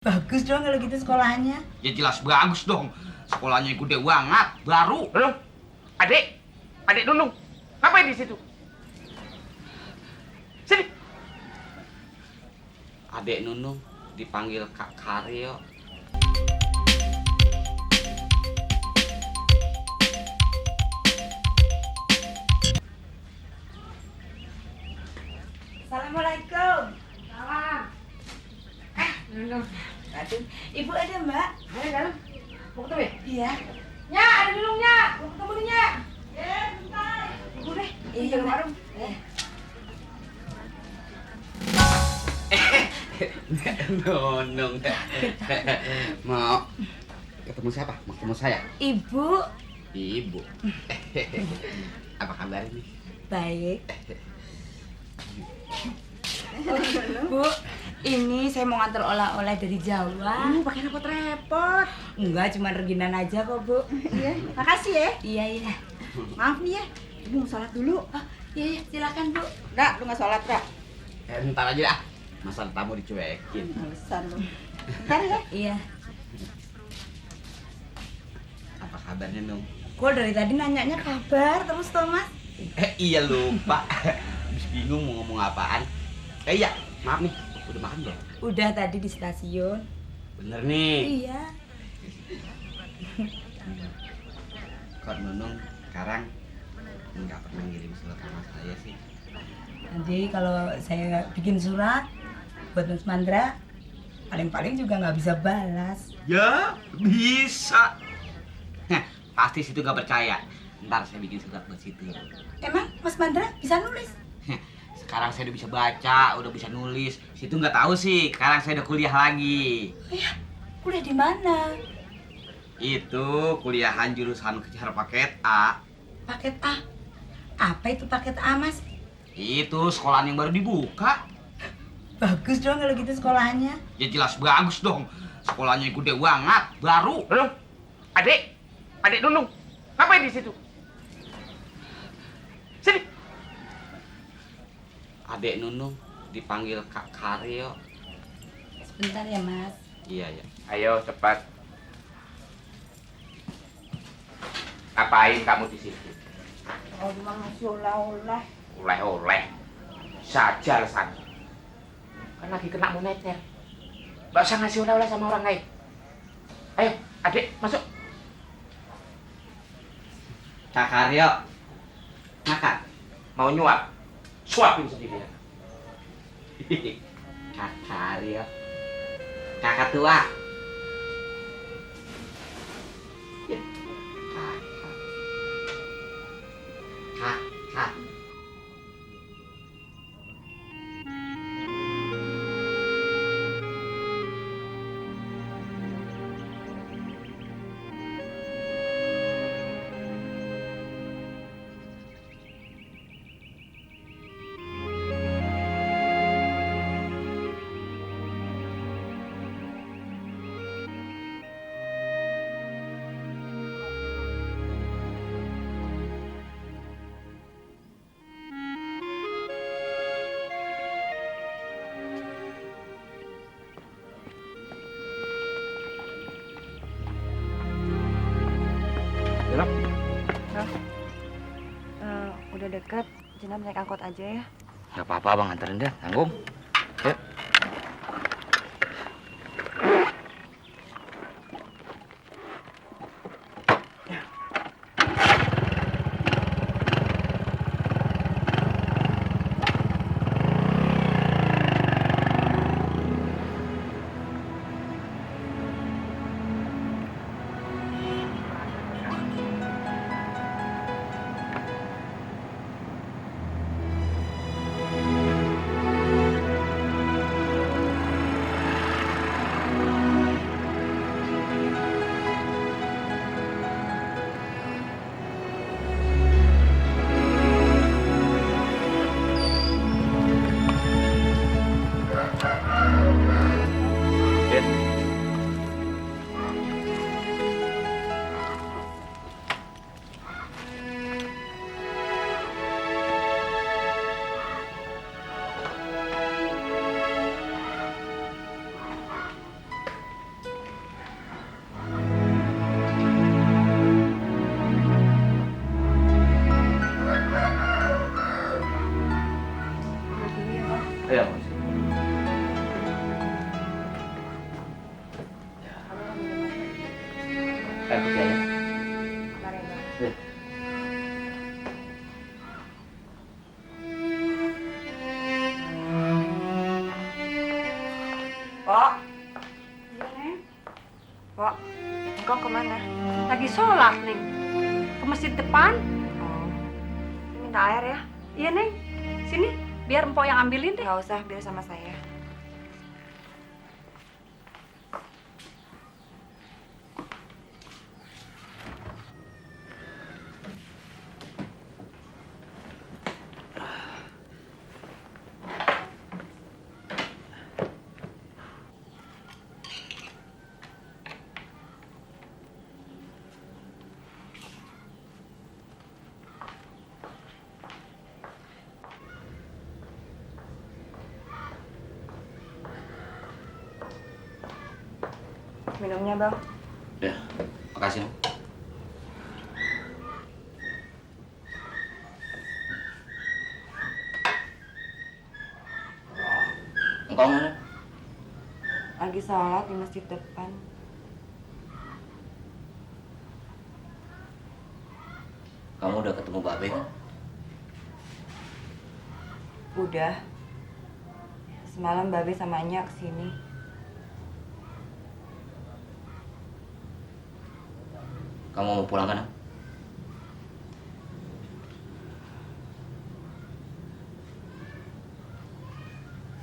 Bagus dong kalau gitu sekolahnya. Ya jelas bagus dong. Sekolahnya gede banget, baru. Nunung, adik Nunung, ngapain di situ? Sini. Adek Nunung dipanggil Kak Karyo. Assalamualaikum. Salam. Nunung. Aduh, ibu ada mbak? Ada dalam. Mau ketemu ya? Iya. Nya, ada Nunungnya. Mau ketemu nih, Nya. Ya, bentar. Tunggu deh. Iya, Jaga Mbak. warung. Iya. Nunung. Mau ketemu siapa? Mau ketemu saya? Ibu. Ibu. Apa kabar nih? Baik. Bu, ini saya mau nganter oleh-oleh dari Jawa. Pakai repot-repot. Enggak, cuma reginan aja kok, Bu. Iya, makasih ya. Iya, iya. Maaf nih ya. Ibu mau sholat dulu. Oh, iya, iya, silakan, Bu. Enggak, lu nggak sholat, Kak. Ntar aja dah. Masa tamu dicuekin. Alasan lu. Bentar ya. Iya. Apa kabarnya, Nung? Kok dari tadi nanyanya kabar terus, Thomas? Iya lupa. Habis bingung mau ngomong apaan. Iya, maaf nih. Udah makan belum? Udah tadi di stasiun. Bener nih. Iya. Kok Nunung sekarang nggak pernah ngirim surat sama saya sih? Nanti kalau saya bikin surat buat Mas Mandra, paling-paling juga nggak bisa balas. Ya, bisa. Heh, pasti situ nggak percaya. Ntar saya bikin surat buat situ. Emang Mas Mandra bisa nulis? Heh, sekarang saya udah bisa baca, udah bisa nulis. Situ nggak tahu sih. Sekarang saya udah kuliah lagi. Iya, kuliah di mana? Itu kuliahan jurusan kejar paket A. Paket A. Apa itu paket A, Mas? Itu sekolahan yang baru dibuka. Bagus dong kalau gitu sekolahnya. Ya jelas bagus dong. Sekolahnya gede banget, baru. Nunung, adik Nunung, ngapain di situ? Sini. Adek Nunung dipanggil Kak Karyo. Sebentar ya, Mas. Iya ya. Ayo cepat. Ngapain kamu di situ? Oh, cuma ngasih oleh-oleh. Oleh-oleh. Saja alasan. Kan lagi kena moneter. Gak usah ngasih oleh-oleh sama orang lain. Ayo, adik, masuk. Kak Karyo. Makan. Mau nyuap? Suapin sendiri. Kak Karyo. Kakak tua. Kakak. Udah deket, Jenab naik angkot aja ya. Gak apa-apa bang, anterin deh, tanggung. Yuk. Iya, Neng. Pok, engkau kemana? Lagi sholat, Neng. Ke masjid depan. Oh, minta air ya? Iya, Neng. Sini, biar empok yang ambilin deh. Nggak usah, biar sama saya. Minumnya, Bang. Ya, makasih. Engkau mana? Lagi sholat di masjid depan. Kamu udah ketemu Babe kan? Udah. Semalam Babe sama Nya kesini. Kamu mau pulang kan?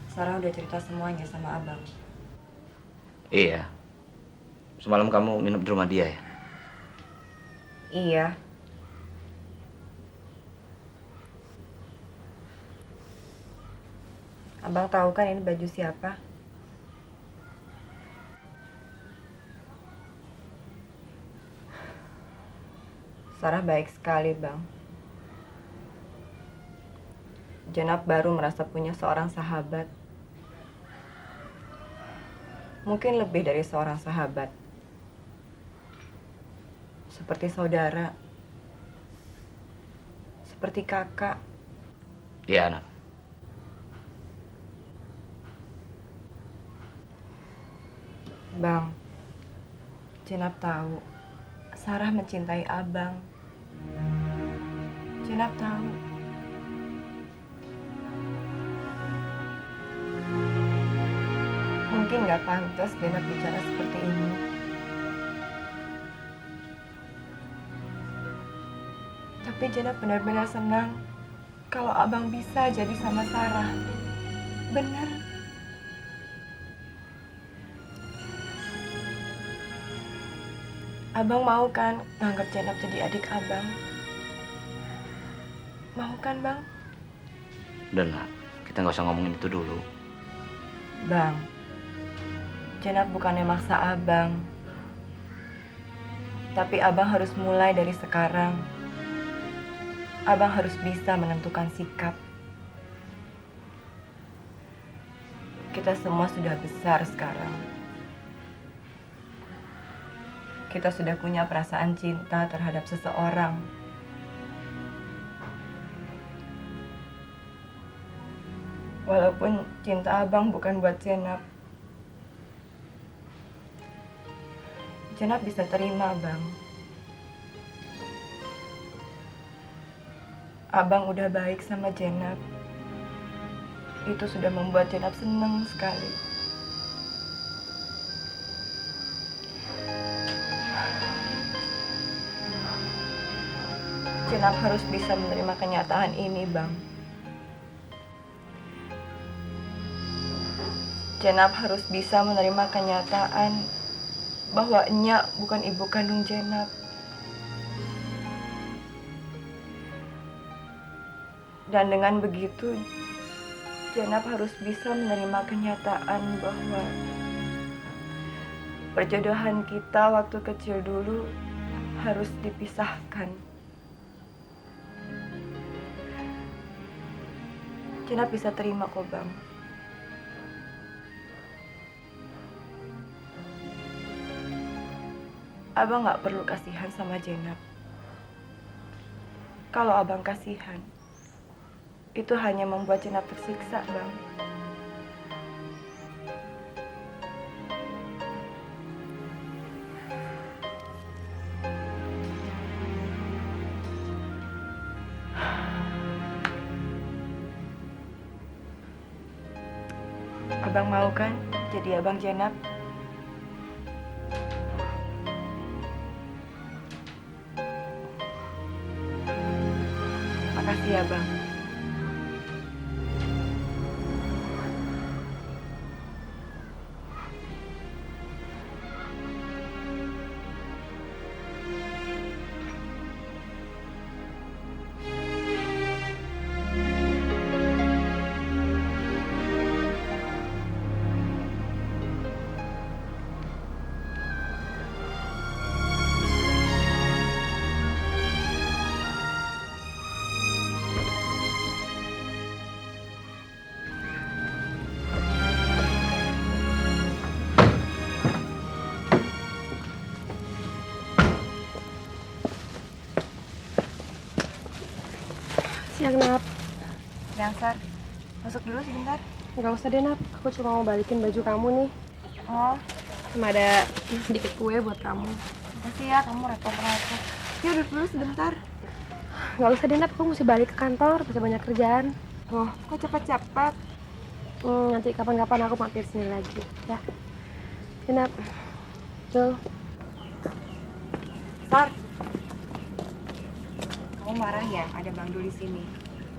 Sarah udah cerita semuanya sama Abang. Iya. Semalam kamu nginep di rumah dia ya? Iya. Abang tahu kan ini baju siapa? Sarah baik sekali, Bang. Jenab baru merasa punya seorang sahabat. Mungkin lebih dari seorang sahabat. Seperti saudara. Seperti kakak. Iya, anak. Bang, Jenab tahu Sarah mencintai Abang. Jenab tahu. Mungkin nggak pantas Jenab bicara seperti ini. Tapi Jenab benar-benar senang kalau Abang bisa jadi sama Sarah. Benar. Abang mau kan nganggap Jenab jadi adik Abang? Mau kan, Bang? Udah lah, kita nggak usah ngomongin itu dulu. Bang, Jenab bukannya maksa Abang. Tapi Abang harus mulai dari sekarang. Abang harus bisa menentukan sikap. Kita semua sudah besar sekarang. Kita sudah punya perasaan cinta terhadap seseorang. Walaupun cinta Abang bukan buat Jenab. Jenab bisa terima, Bang. Abang udah baik sama Jenab. Itu sudah membuat Jenab senang sekali. Jenab harus bisa menerima kenyataan ini, Bang. Jenab harus bisa menerima kenyataan bahwa Nya bukan ibu kandung Jenab. Dan dengan begitu, Jenab harus bisa menerima kenyataan bahwa perjodohan kita waktu kecil dulu harus dipisahkan. Jenab bisa terima kok, Bang. Abang gak perlu kasihan sama Jenab. Kalau Abang kasihan, itu hanya membuat Jenab tersiksa, Bang. Abang mau kan jadi abang Jenab? Makasih ya, Bang. Siang, Nap. Yang Sar, masuk dulu sebentar. Nggak usah deh, Nap. Aku cuma mau balikin baju kamu nih. Oh, Cuma ada sedikit kue buat kamu. makasih ya, kamu repot-repot. Ya duduk dulu sebentar. Nggak usah deh, Nap. Aku mesti balik ke kantor. Masih banyak kerjaan. Oh, kok cepet-cepet? Nanti kapan-kapan aku mampir sini lagi. Ya. Ya, Nap. Tuh. Sar, kamu marah ya ada Bang Dul di sini?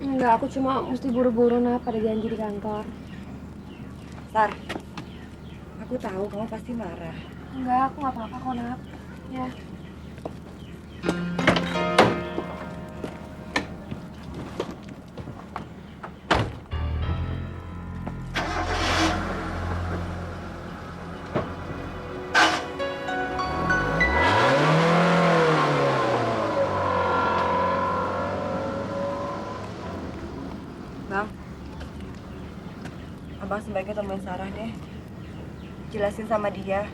Enggak, aku cuma mesti buru-buru, Nap. Ada janji di kantor. Sar, aku tahu kamu pasti marah. Enggak, aku nggak apa-apa kok, Nap. Ya. Bang, Abang sebaiknya temuin Sarah deh. Jelasin sama dia.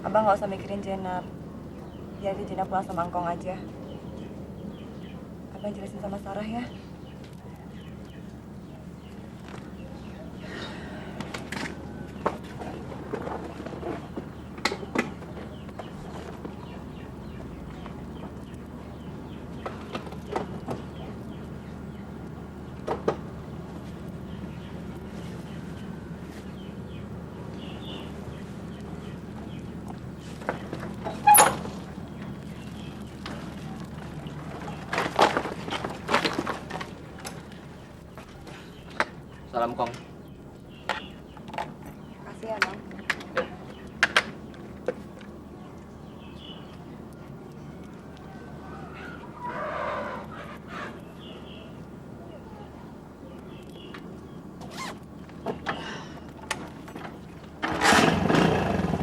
Abang nggak usah mikirin Jenab. Biarin Jenab pulang sama Engkong aja. Abang jelasin sama Sarah ya. Salam Kong. Makasih ya, Bang.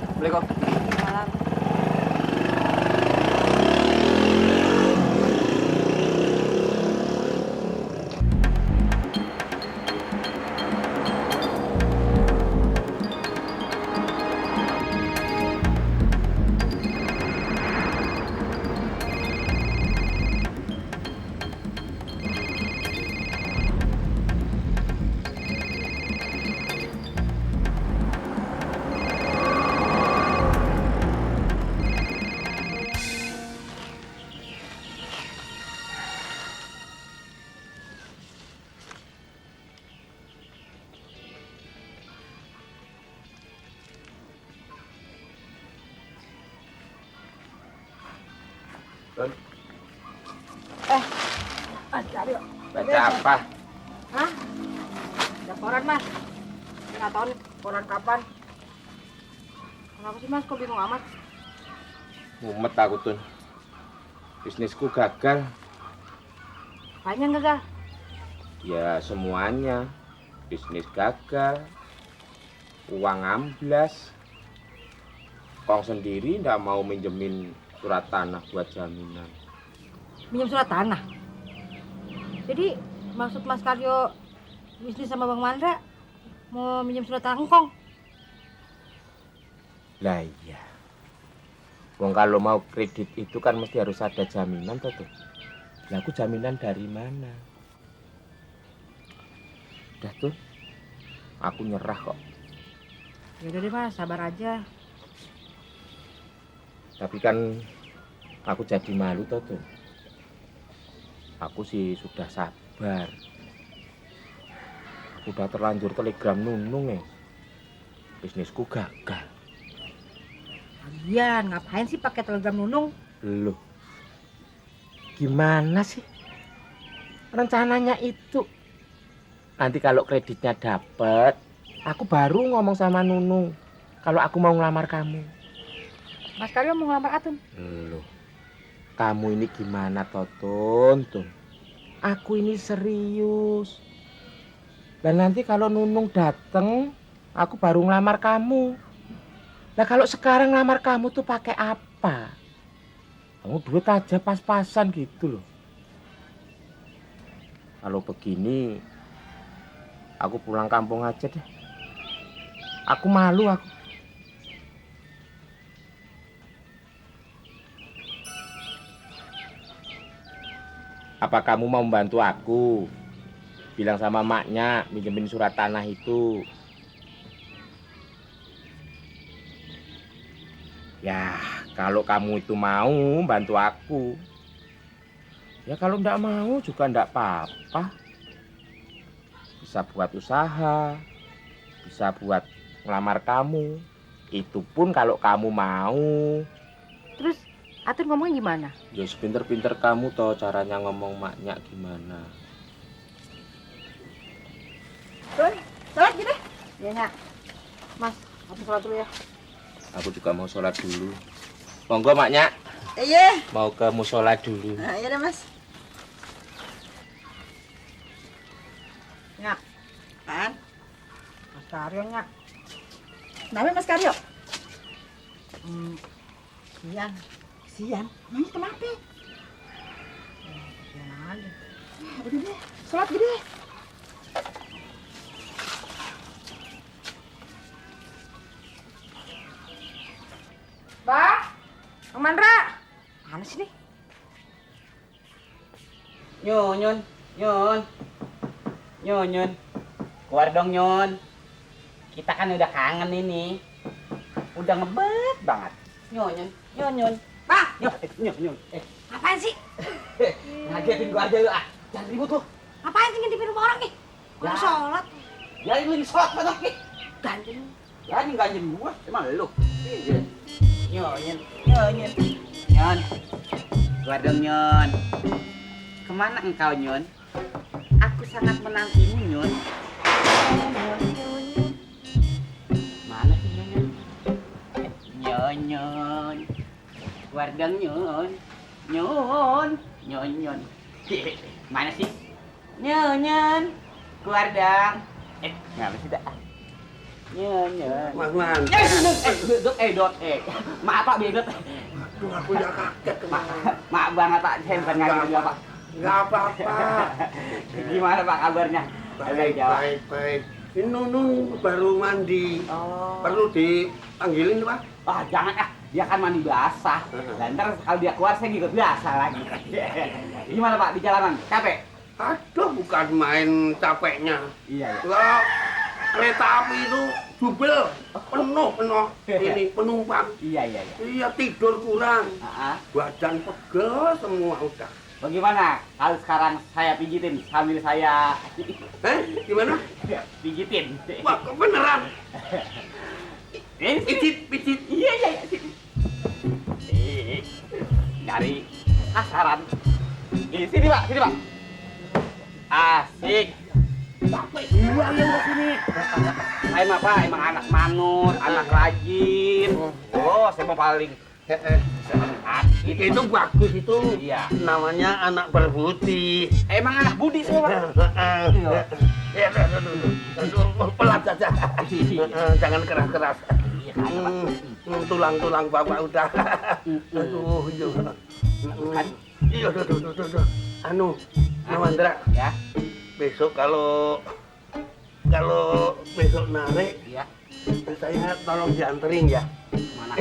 Assalamualaikum. Malam. Don, Baca apa? Hah? Ada koran, Mas. Nggak tahu nih koran kapan. Kenapa sih, Mas? Kok bingung amat? Mumet aku, Tun. Bisnisku gagal. Apanya gagal? Ya semuanya. Bisnis gagal. Uang amblas. Kong sendiri nggak mau minjemin surat tanah buat jaminan. Minjem surat tanah. Jadi maksud Mas Karyo bisnis sama Bang Mandra mau minjem surat tanah engkong? Lah iya. Wong kalau mau kredit itu kan mesti harus ada jaminan toh. Lah aku jaminan dari mana? Udah tuh. Aku nyerah kok. Ya udah deh, Mas, sabar aja. Tapi kan aku jadi malu toh. Aku sih sudah sabar. Aku udah terlanjur telegram Nunung ya. Bisnisku gagal. Lagian ngapain sih pakai telegram Nunung? Loh. Gimana sih? Rencananya itu nanti kalau kreditnya dapet, aku baru ngomong sama Nunung kalau aku mau ngelamar kamu. Mas Karyo mau ngelamar Atun. Loh, kamu ini gimana Totun? Aku ini serius. Dan nanti kalau Nunung dateng, aku baru ngelamar kamu. Nah kalau sekarang ngelamar kamu tuh pakai apa? Kamu duit aja pas-pasan gitu loh. Kalau begini, aku pulang kampung aja deh. Aku malu aku. Apa kamu mau membantu aku? Bilang sama maknya minjemin surat tanah itu. Ya, kalau kamu itu mau bantu aku. Ya kalau enggak mau juga enggak apa-apa. Bisa buat usaha, bisa buat ngelamar kamu. Itu pun kalau kamu mau. Terus Atun ngomongnya gimana? Ya sepinter-pinter kamu toh caranya ngomong maknya gimana. Sholat gitu deh. Iya, Nyak. Mas, aku sholat dulu ya. Aku juga mau sholat dulu. Monggo maknya. Iya. Mau ke musola dulu. Nah, iya deh, Mas. Nyak, Apaan? Mas Karyo, Nyak. Kenapa Mas Karyo? Sian. Sian? Emangnya kenapa? Sian aja. Udah deh, sholat gede. Pak, Bang Mandra. Mana sih nih? Nyun. Keluar dong, Nyun. Kita kan udah kangen ini. Udah ngebet banget. Nyun. Bang, Nyun. apaan sih? Ngagetin gua aja lu ah. Jangan ribut lu. Apaan sih ngintipin rumah orang nih? Gua Ya. sholat. Ya lu lagi sholat banget nih. Ganjen. Ya ini ganjen gua. Emang lu. Nyun. Keluar dong, Nyun. Kemana engkau, Nyun? Aku sangat menantimu, Nyun. Mana sih Nyun? Nyun. Keluar dong, Nyun. Nyun. Mana sih? Nyun. Keluar dong. Ngapa sih dah? Nyun. Mas Man, Dot. Maaf Pak, Bedot. aduh aku udah kaget kemarin. Maaf banget Pak, saya bukan ngaji juga Pak. Nggak apa-apa. Gimana Pak kabarnya? Baik. Ini Nunung baru mandi. Oh. Perlu dipanggilin Pak? Ah, jangan dia kan mandi basah. Dan ntar kalau dia keluar saya ikut basah lagi. Gimana Pak di jalanan? Capek? Aduh, bukan main capeknya. Iya. Kalau kereta api itu double, penuh ini penumpang. Iya. Iya, tidur kurang. Ah. Badan pegel semua udah. Bagaimana kalau sekarang saya pijitin sambil saya Gimana? pijitin? Wah, kok beneran? Pijit. Iya. Dari sasaran. Sini Pak. Asik. Iya ke sini. Saya mah Pak, emang anak manut, anak rajin. Oh, saya mau paling Itu bagus itu. Iya. Namanya anak berbudi. Emang anak budi saya Pak. Ya, aduh, pelan saja. Jangan keras-keras. Tulang-tulang bapak udah. Aduh, Kan? iya. Aduh. Anu, Mandra, Ya. besok kalau besok narik, Iya. saya tolong dianterin ya. Mana?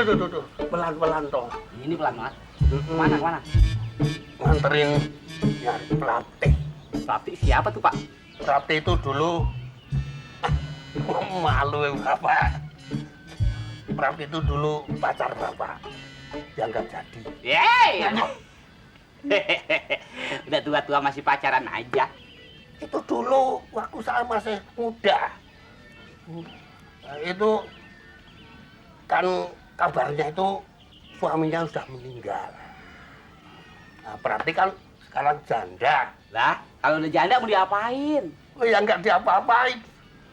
Tuh. Pelan-pelan toh. Ini pelan banget. Mana? Nganterin nyari pelatih. Pelatih siapa tuh Pak? Pelatih itu dulu malu ya bapak. Pelatih itu dulu pacar bapak. Dianggap jadi. Yeay. Udah tua-tua masih pacaran aja. Itu dulu waktu saya masih muda. Itu kan kabarnya itu suaminya sudah meninggal. Nah, berarti kan sekarang janda. Lah, kalau udah janda mau diapain? Oh ya nggak diapa-apain.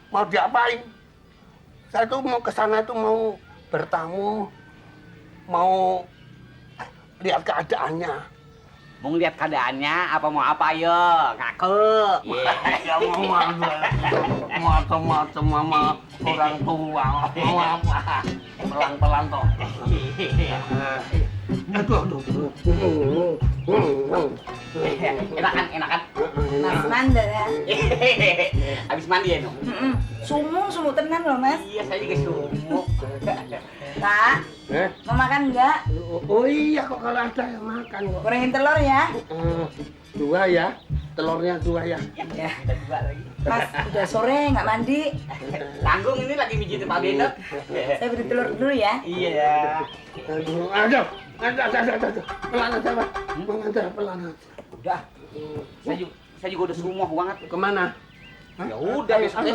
Mau diapain? Saya tuh mau ke sana tuh mau bertamu, mau lihat keadaannya. Mau ngeliat keadaannya apa mau apa yo? Ngaku. Ya mau macam-macam mama orang tua mau apa? Pelan-pelan toh. Aduh. Enakan. Mas Mandra ya. Habis mandi ya, Nuk? Sumu tenan loh mas. Iya, saya juga sumu. Kak, mau makan enggak? Oh iya kok kalau ada yang makan kok. Gorengin telur ya. Dua ya, telurnya dua ya. Ya. Kita juga lagi. Mas, udah sore nggak mandi. Tanggung ini lagi mijitin Pak Beno. Saya beri telur dulu ya. Iya. Aduh. Pelan aja, Pak. Pelan aja. Udah. Saya juga udah sumuh banget. Kemana? Ya udah besok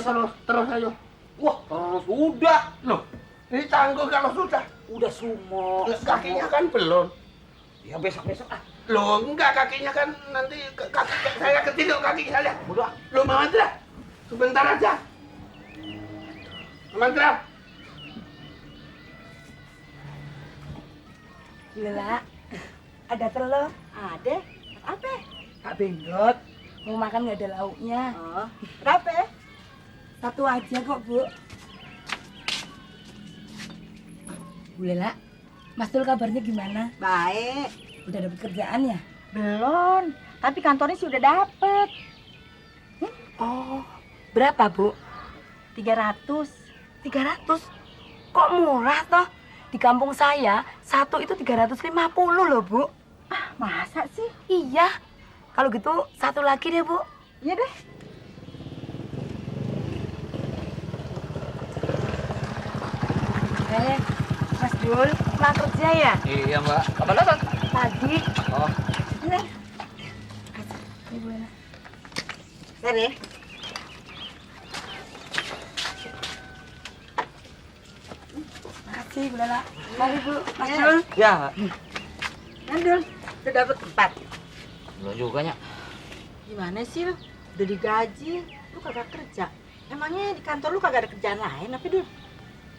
Terus ayo. Wah, terus udah. Loh, ini tangguh kalau sudah. Udah sumo. Kakinya kan belum. Ya besok ah. Loh, enggak kakinya kan nanti kaki saya ketiduk kaki saya. Udah. Loh, Mantra. Sebentar aja. Mantra. Lela, ada telur. Ada. Apa? Kak Bendot, mau makan nggak ada lauknya. Oh, berapa? Satu aja kok, Bu. Bu Lela, Mas Tul kabarnya gimana? Baik. Udah dapet kerjaan ya? Belum. Tapi kantornya sih udah dapet. Oh, berapa, Bu? 300. 300? Kok murah toh? Di kampung saya, satu itu 350 loh, Bu. Ah, masa sih? Iya. Kalau gitu, satu lagi deh, Bu. Iya deh. Mas Dul, pulang kerja ya? Iya, Mbak. Kapan datang? Tadi. Oh. Ini. Ini Bu Lela. Sini. Makasih, Bu Lela. Mari, Bu. Mas Dul. Ya. Mandul, udah dapet tempat. Belum juga, Nya. Gimana sih lu? Udah digaji, lu kagak kerja. Emangnya di kantor lu kagak ada kerjaan lain apa, Dul?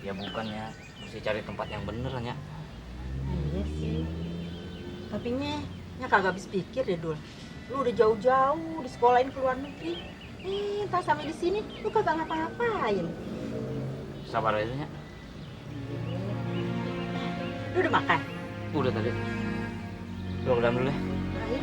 Ya bukannya mesti cari tempat yang bener, Nya. Iya sih. Tapi nya kagak habis pikir deh, Dul. Lu udah jauh-jauh disekolahin ke luar negeri. Pas sampai di sini lu kagak ngapa-ngapain. Sabar aja, Nya. Lu udah makan? Udah tadi. Lu ke dalam dulu ya. Ayo.